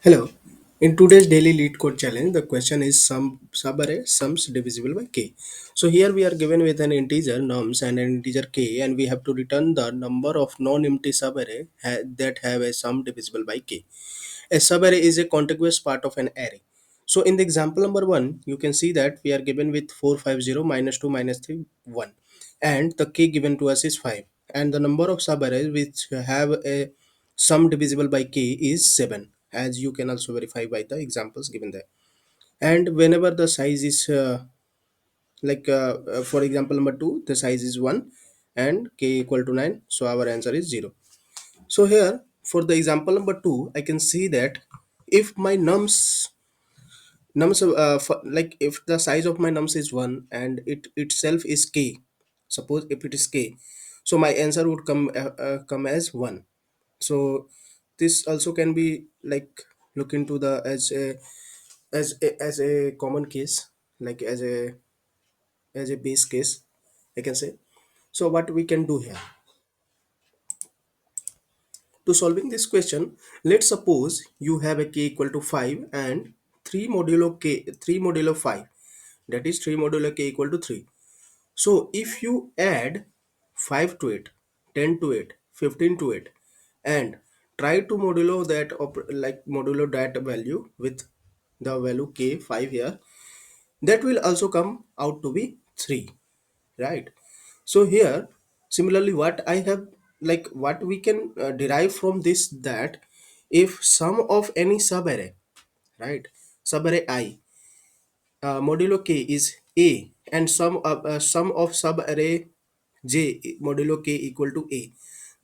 Hello. In today's daily lead code challenge, the question is sum subarray sums divisible by k. So here we are given with an integer nums and an integer k, and we have to return the number of non-empty subarray that have a sum divisible by k. A subarray is a contiguous part of an array. So in the example number one, you can see that we are given with 450 minus 2 minus 3 1, and the k given to us is 5, and the number of subarrays which have a sum divisible by k is 7, as you can also verify by the examples given there. And whenever the size is for example number 2, the size is 1 and k equal to 9, so our answer is 0. So here for the example number 2, I can see that if my nums like if the size of my nums is 1 and it itself is k, suppose if it is k, so my answer would come as 1. So this also can be like look into the as a common case, like as a base case, I can say. So what we can do here to solving this question, let's suppose you have a k equal to 5 and 3 modulo k 3 modulo 5, that is 3 modulo k equal to 3. So if you add 5 to it, 10 to it, 15 to it, and try to modulo that like modulo that value with the value k 5 here, that will also come out to be 3, right? So here similarly what I have, like what we can derive from this, that if sum of any subarray, right, subarray I, modulo k is a, and sum of subarray j modulo k equal to a,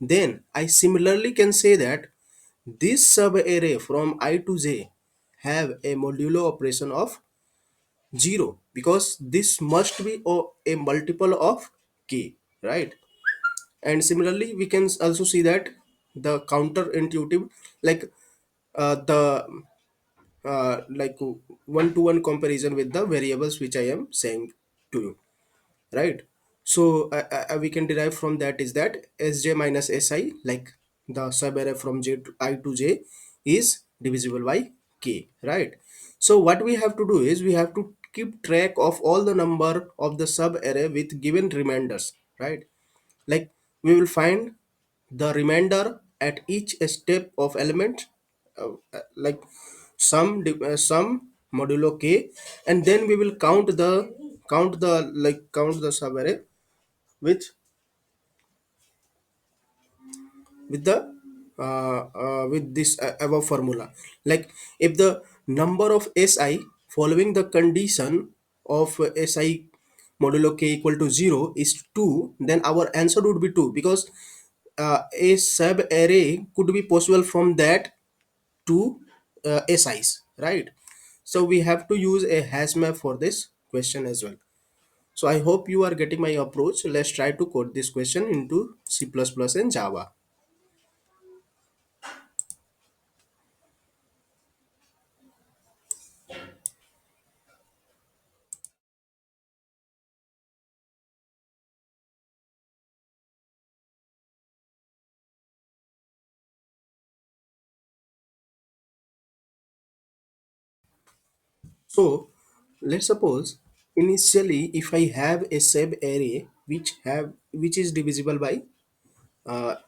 then I similarly can say that this subarray from I to j have a modulo operation of 0, because this must be a multiple of k, right? And similarly we can also see that the counterintuitive, like the like one to one comparison with the variables which I am saying to you, right? So we can derive from that is that sj minus si, like the subarray from j to I to j, is divisible by k, right? So what we have to do is we have to keep track of all the number of the subarray with given remainders, right? Like we will find the remainder at each step of element, like some modulo k, and then we will count the subarray with with this above formula. Like if the number of si following the condition of si modulo k equal to 0 is 2, then our answer would be 2, because a sub array could be possible from that two SIs, right? So we have to use a hash map for this question as well. So I hope you are getting my approach. Let's try to code this question into C++ and Java. So let's suppose initially if I have a sub array which is divisible by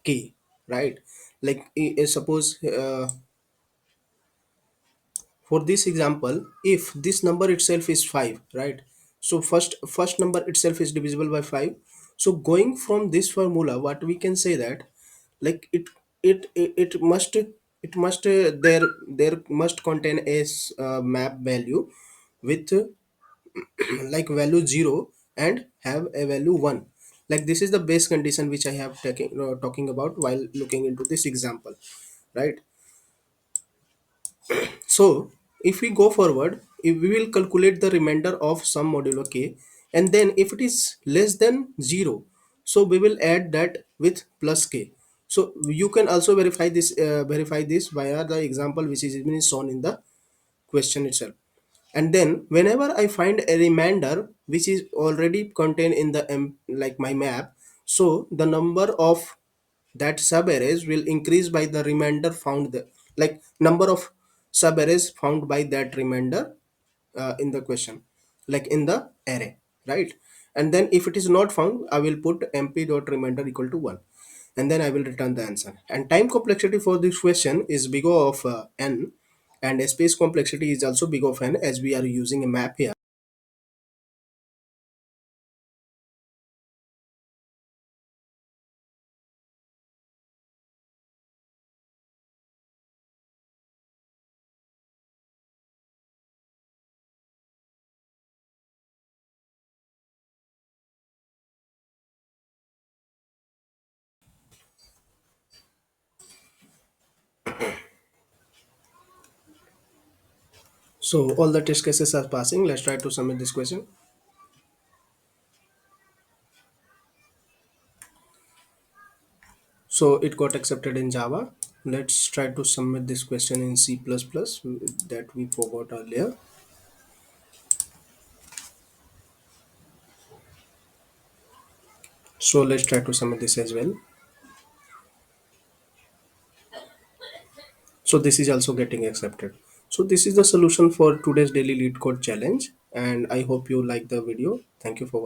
k, right? Like suppose for this example, if this number itself is 5, right? So first number itself is divisible by 5. So going from this formula, what we can say that, like it must there must contain a map value with like value 0 and have a value 1. Like this is the base condition which I have talking about while looking into this example, right? So if we go forward, if we will calculate the remainder of some modulo k, and then if it is less than 0, so we will add that with plus k. So you can also verify this via the example which is even shown in the question itself. And then whenever I find a remainder which is already contained in the like my map, so the number of that sub arrays will increase by the remainder found there, like number of subarrays found by that remainder in the question, like in the array, right? And then if it is not found, I will put mp dot remainder equal to 1, and then I will return the answer. And time complexity for this question is big of n, and space complexity is also big of n, as we are using a map here. So all the test cases are passing. Let's try to submit this question. So it got accepted in Java. Let's try to submit this question in C++ that we forgot earlier. So let's try to submit this as well. So this is also getting accepted. So this is the solution for today's daily lead code challenge, and I hope you like the video. Thank you for watching.